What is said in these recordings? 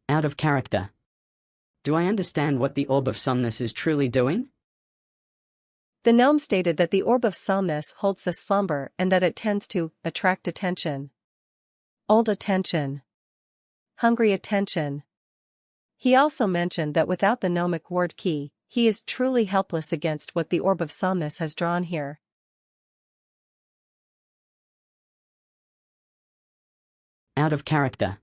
Out of character. Do I understand what the Orb of Somnus is truly doing? The gnome stated that the Orb of Somnus holds the slumber and that it tends to attract attention. Old attention. Hungry attention. He also mentioned that without the gnomic word key, he is truly helpless against what the Orb of Somnus has drawn here. Out of character.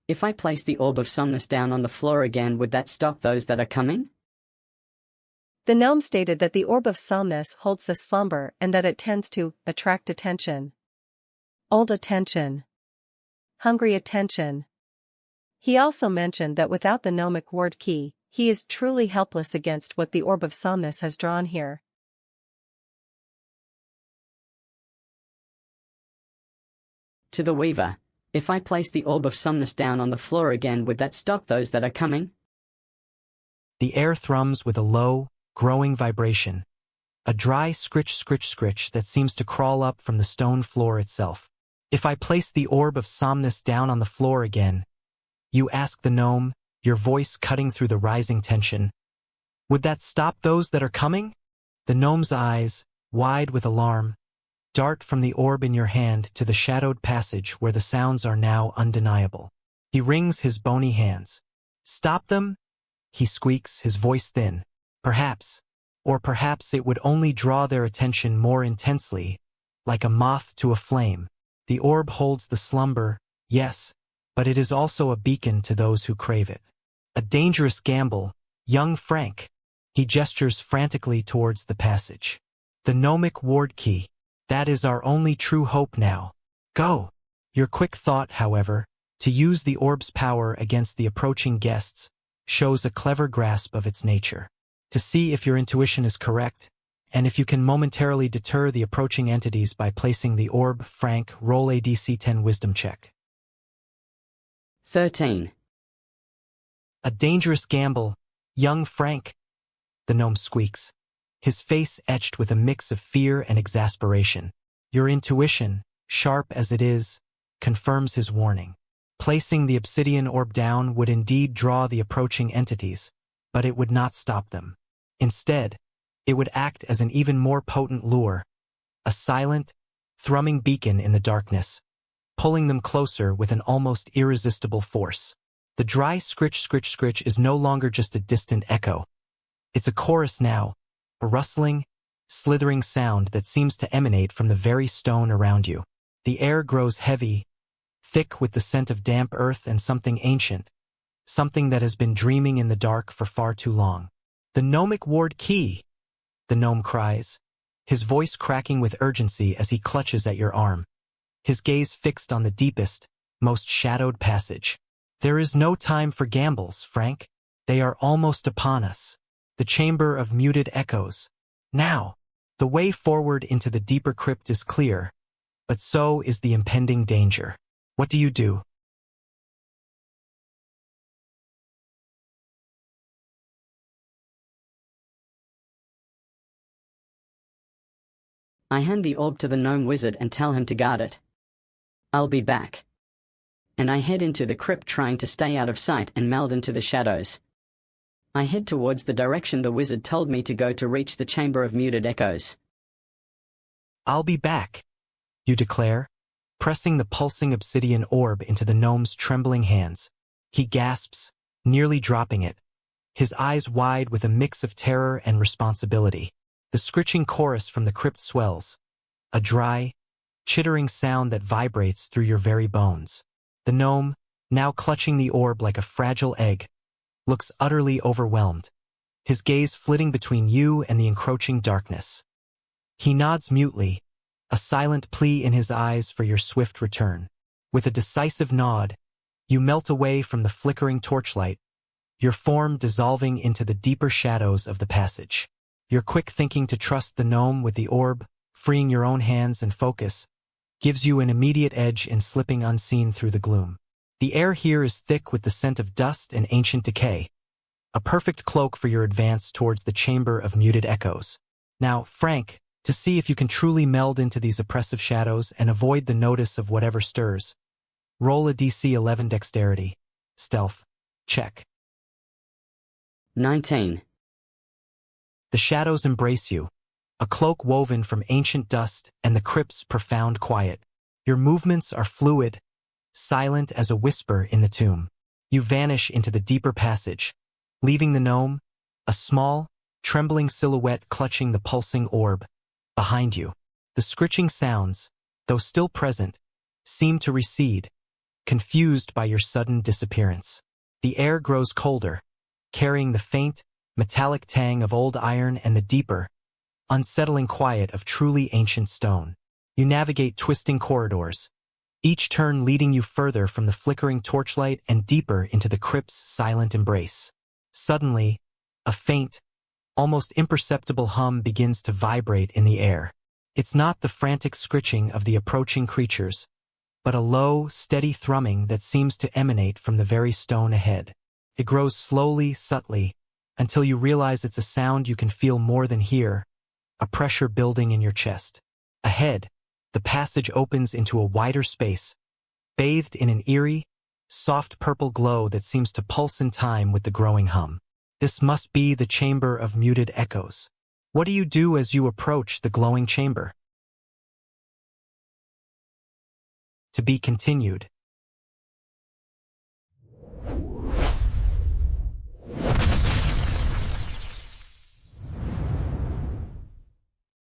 If I place the Orb of Somnus down on the floor again, would that stop those that are coming? The gnome stated that the Orb of Somnus holds the slumber and that it tends to attract attention. Old attention. Hungry attention. He also mentioned that without the gnomic word key, he is truly helpless against what the Orb of Somnus has drawn here. To the Weaver. If I place the Orb of Somnus down on the floor again, would that stop those that are coming? The air thrums with a low, growing vibration. A dry scritch that seems to crawl up from the stone floor itself. If I place the Orb of Somnus down on the floor again, you ask the gnome, your voice cutting through the rising tension. Would that stop those that are coming? The gnome's eyes, wide with alarm, dart from the orb in your hand to the shadowed passage where the sounds are now undeniable. He wrings his bony hands. Stop them? He squeaks, his voice thin. Perhaps, or perhaps it would only draw their attention more intensely, like a moth to a flame. The orb holds the slumber, yes, but it is also a beacon to those who crave it. A dangerous gamble, young Frank. He gestures frantically towards the passage. The gnomic ward key. That is our only true hope now. Go! Your quick thought, however, to use the orb's power against the approaching guests, shows a clever grasp of its nature. To see if your intuition is correct, and if you can momentarily deter the approaching entities by placing the orb, Frank, roll a DC 10 wisdom check. 13. A dangerous gamble, young Frank. The gnome squeaks, his face etched with a mix of fear and exasperation. Your intuition, sharp as it is, confirms his warning. Placing the obsidian orb down would indeed draw the approaching entities, but it would not stop them. Instead, it would act as an even more potent lure, a silent, thrumming beacon in the darkness, pulling them closer with an almost irresistible force. The dry scritch is no longer just a distant echo. It's a chorus now, a rustling, slithering sound that seems to emanate from the very stone around you. The air grows heavy, thick with the scent of damp earth and something ancient, something that has been dreaming in the dark for far too long. The gnomic ward key, the gnome cries, his voice cracking with urgency as he clutches at your arm, his gaze fixed on the deepest, most shadowed passage. There is no time for gambles, Frank. They are almost upon us. The chamber of muted echoes. Now, the way forward into the deeper crypt is clear, but so is the impending danger. What do you do? I hand the orb to the gnome wizard and tell him to guard it. I'll be back. And I head into the crypt, trying to stay out of sight and meld into the shadows. I head towards the direction the wizard told me to go to reach the chamber of muted echoes. I'll be back, you declare, pressing the pulsing obsidian orb into the gnome's trembling hands. He gasps, nearly dropping it, his eyes wide with a mix of terror and responsibility. The scritching chorus from the crypt swells, a dry, chittering sound that vibrates through your very bones. The gnome, now clutching the orb like a fragile egg, looks utterly overwhelmed, his gaze flitting between you and the encroaching darkness. He nods mutely, a silent plea in his eyes for your swift return. With a decisive nod, you melt away from the flickering torchlight, your form dissolving into the deeper shadows of the passage. Your quick thinking to trust the gnome with the orb, freeing your own hands and focus, gives you an immediate edge in slipping unseen through the gloom. The air here is thick with the scent of dust and ancient decay, a perfect cloak for your advance towards the chamber of muted echoes. Now, Frank, to see if you can truly meld into these oppressive shadows and avoid the notice of whatever stirs, roll a DC 11 dexterity, stealth. Check. 19. The shadows embrace you, a cloak woven from ancient dust and the crypt's profound quiet. Your movements are fluid, silent as a whisper in the tomb. You vanish into the deeper passage, leaving the gnome, a small, trembling silhouette clutching the pulsing orb, behind you. The scritching sounds, though still present, seem to recede, confused by your sudden disappearance. The air grows colder, carrying the faint, metallic tang of old iron and the deeper, unsettling quiet of truly ancient stone. You navigate twisting corridors, each turn leading you further from the flickering torchlight and deeper into the crypt's silent embrace. Suddenly, a faint, almost imperceptible hum begins to vibrate in the air. It's not the frantic scritching of the approaching creatures, but a low, steady thrumming that seems to emanate from the very stone ahead. It grows slowly, subtly, until you realize it's a sound you can feel more than hear, a pressure building in your chest. Ahead, the passage opens into a wider space, bathed in an eerie, soft purple glow that seems to pulse in time with the growing hum. This must be the Chamber of Muted Echoes. What do you do as you approach the glowing chamber? To be continued.